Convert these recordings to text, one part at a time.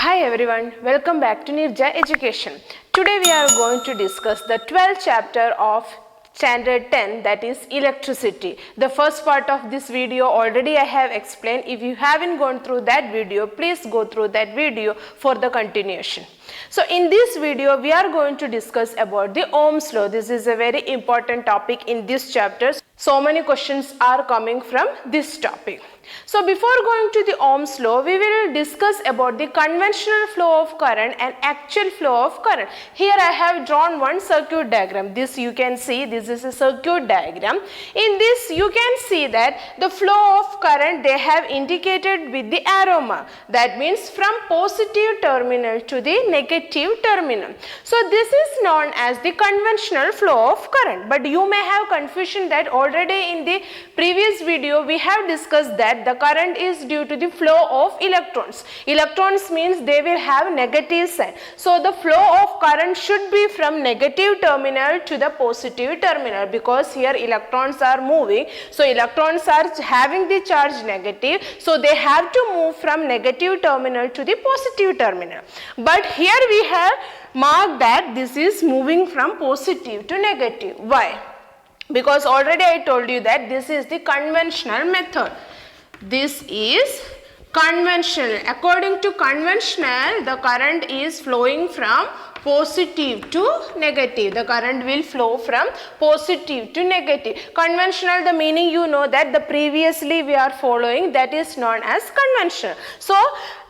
Hi everyone, welcome back to Nirja Education. Today we are going to discuss the 12th chapter of Standard 10, that is electricity. The first part of this video already I have explained. If you haven't gone through that video, please go through that video for the continuation. So in this video we are going to discuss about the Ohm's law. This is a very important topic in this chapter. So many questions are coming from this topic. So before going to the Ohm's law, we will discuss about the conventional flow of current and actual flow of current. Here I have drawn one circuit diagram. This you can see, this is a circuit diagram. In this you can see that the flow of current they have indicated with the arrow mark. That means from positive terminal to the negative terminal. So this is known as the conventional flow of current. But you may have confusion that already in the previous video we have discussed that the current is due to the flow of electrons. Electrons means they will have negative sign. So the flow of current should be from negative terminal to the positive terminal, because here electrons are moving. So electrons are having the charge negative. So they have to move from negative terminal to the positive terminal. But here we have marked that this is moving from positive to negative. Why? Because already I told you that this is the conventional method. This is conventional. According to conventional, the current is flowing from positive to negative. The current will flow from positive to negative. Conventional, the meaning you know that the previously we are following, that is known as conventional. So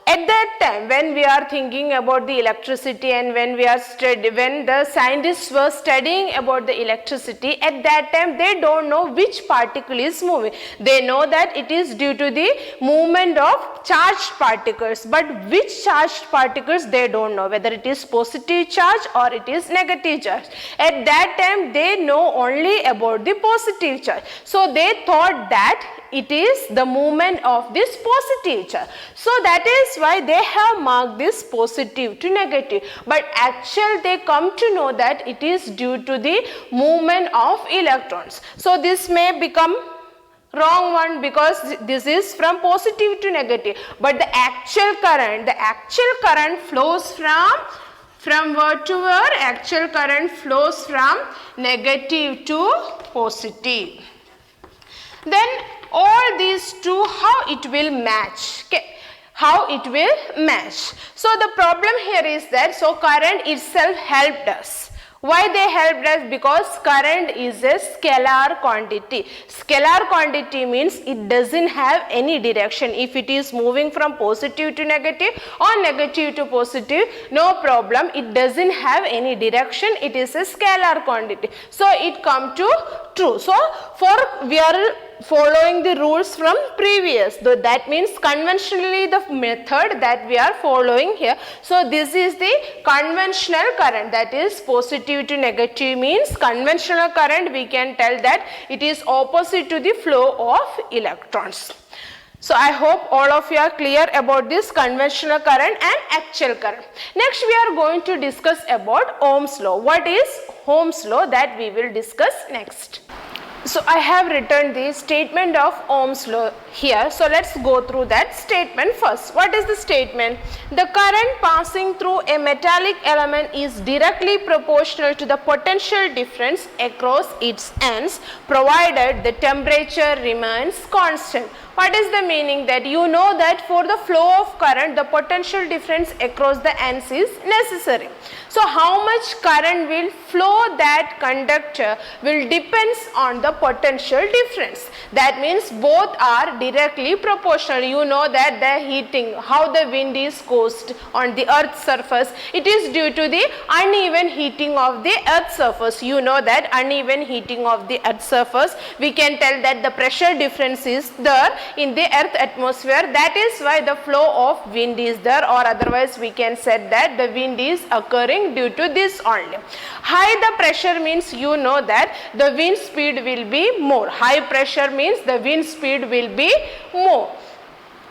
at that time when we are thinking about the electricity and when the scientists were studying about the electricity, at that time they don't know which particle is moving. They know that it is due to the movement of charged particles, but which charged particles they don't know, whether it is positive charge or it is negative charge. At that time they know only about the positive charge. So they thought that it is the movement of this positive charge. So that is why they have marked this positive to negative. But actually they come to know that it is due to the movement of electrons. So this may become wrong one, because this is from positive to negative. But the actual current flows from where to where? Actual current flows from negative to positive. Then all these two, how it will match? Okay, how it will match? So the problem here is that current itself helped us. Why they helped us? Because current is a scalar quantity. Scalar quantity means it doesn't have any direction. If it is moving from positive to negative or negative to positive, no problem. It doesn't have any direction. It is a scalar quantity. So it come to true. So we are following the rules from previous. So that means conventionally the method that we are following here. So this is the conventional current, that is positive to negative means conventional current. We can tell that it is opposite to the flow of electrons. So I hope all of you are clear about this conventional current and actual current. Next we are going to discuss about Ohm's law. What is Ohm's law? That we will discuss next. So I have written the statement of Ohm's law here. So let's go through that statement first. What is the statement? The current passing through a metallic element is directly proportional to the potential difference across its ends, provided the temperature remains constant. What is the meaning? That you know that for the flow of current, the potential difference across the ends is necessary. So how much current will flow that conductor will depends on the potential difference. That means both are directly proportional. You know that the heating, how the wind is caused on the earth's surface, it is due to the uneven heating of the earth's surface. You know that uneven heating of the earth's surface, we can tell that the pressure difference is there in the earth atmosphere. That is why the flow of wind is there, or otherwise we can say that the wind is occurring due to this only. High the pressure means you know that the wind speed will be more. High pressure means the wind speed will be more.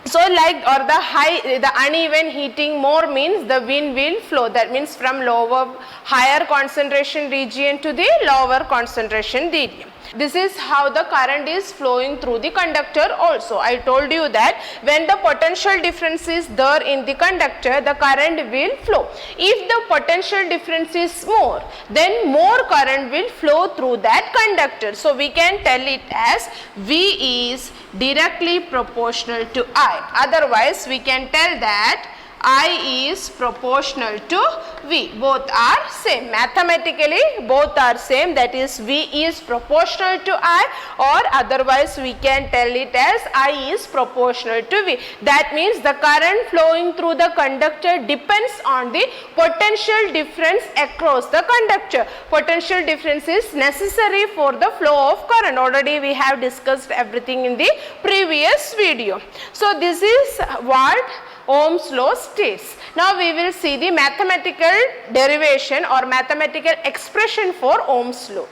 So the uneven heating more means the wind will flow. That means from higher concentration region to the lower concentration region. This is how the current is flowing through the conductor also. I told you that when the potential difference is there in the conductor, the current will flow. If the potential difference is more, then more current will flow through that conductor. So we can tell it as V is directly proportional to I. Otherwise, we can tell that I is proportional to V. Both are same. Mathematically, both are same. That is, V is proportional to I, or otherwise we can tell it as I is proportional to V. That means the current flowing through the conductor depends on the potential difference across the conductor. Potential difference is necessary for the flow of current. Already we have discussed everything in the previous video. So this is what Ohm's law states. Now we will see the mathematical derivation or mathematical expression for Ohm's law.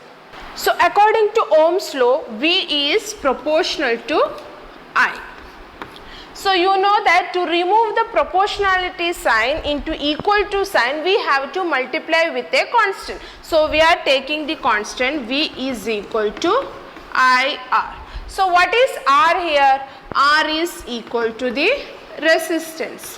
So according to Ohm's law, V is proportional to I. So you know that to remove the proportionality sign into equal to sign, we have to multiply with a constant. So we are taking the constant V is equal to IR. So what is R here? R is equal to the resistance.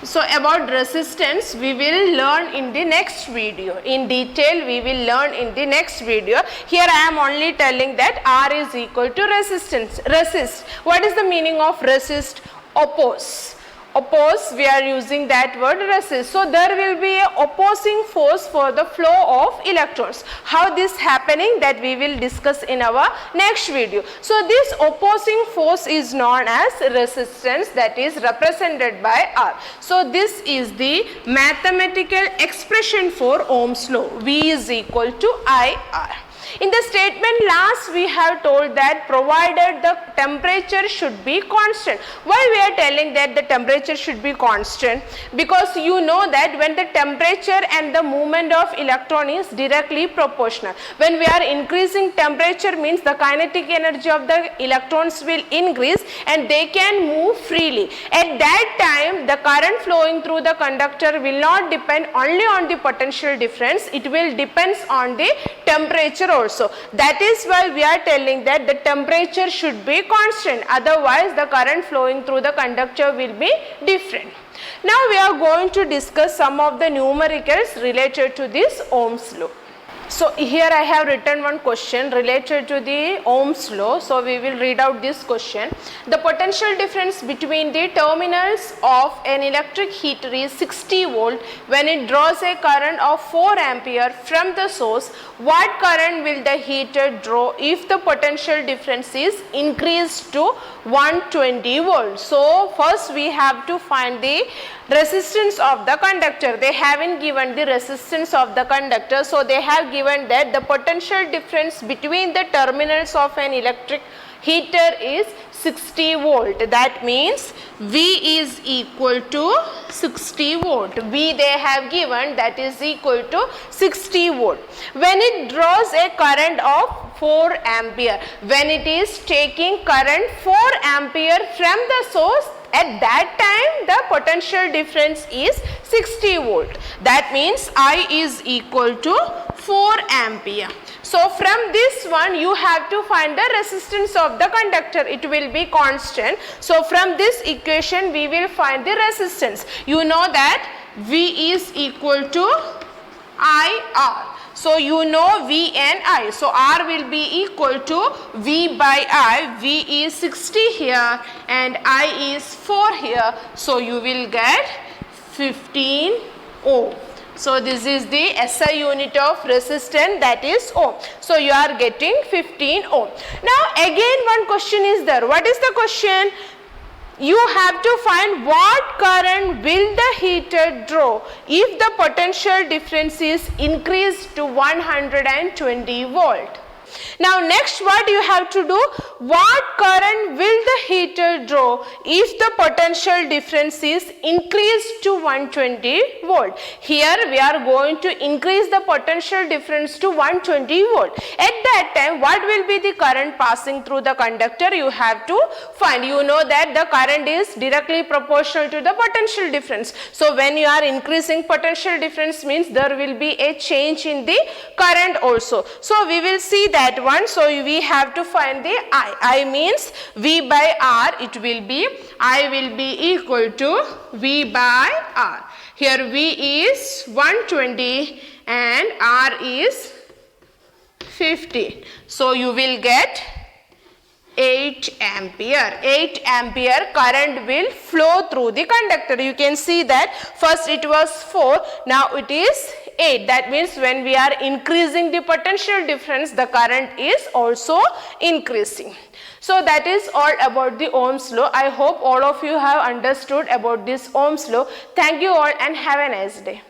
So about resistance we will learn in the next video. In detail we will learn in the next video. Here I am only telling that R is equal to resistance. Resist. What is the meaning of resist? Oppose. Oppose, we are using that word resist. So there will be a opposing force for the flow of electrons. How this happening, that we will discuss in our next video. So this opposing force is known as resistance, that is represented by R. So this is the mathematical expression for Ohm's law. V is equal to IR. In the statement last we have told that provided the temperature should be constant. Why we are telling that the temperature should be constant? Because you know that when the temperature and the movement of electron is directly proportional. When we are increasing temperature means the kinetic energy of the electrons will increase and they can move freely. At that time the current flowing through the conductor will not depend only on the potential difference, it will depend on the temperature also. That is why we are telling that the temperature should be constant, otherwise the current flowing through the conductor will be different. Now we are going to discuss some of the numericals related to this Ohm's law. So here I have written one question related to the Ohm's law. So we will read out this question. The potential difference between the terminals of an electric heater is 60 volt when it draws a current of 4 ampere from the source. What current will the heater draw if the potential difference is increased to 120 volts? So first we have to find the resistance of the conductor. They haven't given the resistance of the conductor, so they have given that the potential difference between the terminals of an electric heater is 60 volt. That means V is equal to 60 volt. V they have given, that is equal to 60 volt. When it draws a current of 4 ampere, when it is taking current 4 ampere from the source, at that time the potential difference is 60 volt. That means I is equal to 4 ampere. So from this one you have to find the resistance of the conductor. It will be constant. So from this equation we will find the resistance. You know that V is equal to IR. So you know V and I. So R will be equal to V by I. V is 60 here and I is 4 here. So you will get 15 ohm. So this is the SI unit of resistance, that is ohm. So you are getting 15 ohm. Now again one question is there. What is the question? You have to find what current will the heater draw if the potential difference is increased to 120 volt. Now next what you have to do, what current will the meter draw if the potential difference is increased to 120 volt. Here we are going to increase the potential difference to 120 volt. At that time, what will be the current passing through the conductor? You have to find. You know that the current is directly proportional to the potential difference. So when you are increasing potential difference means there will be a change in the current also. So we will see that one. So we have to find the I. I means V by R. It will be I will be equal to V by R. Here V is 120 and R is 50. So you will get 8 ampere. 8 ampere current will flow through the conductor. You can see that first it was 4, now it is 8. That means when we are increasing the potential difference, the current is also increasing. So that is all about the Ohm's law. I hope all of you have understood about this Ohm's law. Thank you all and have a nice day.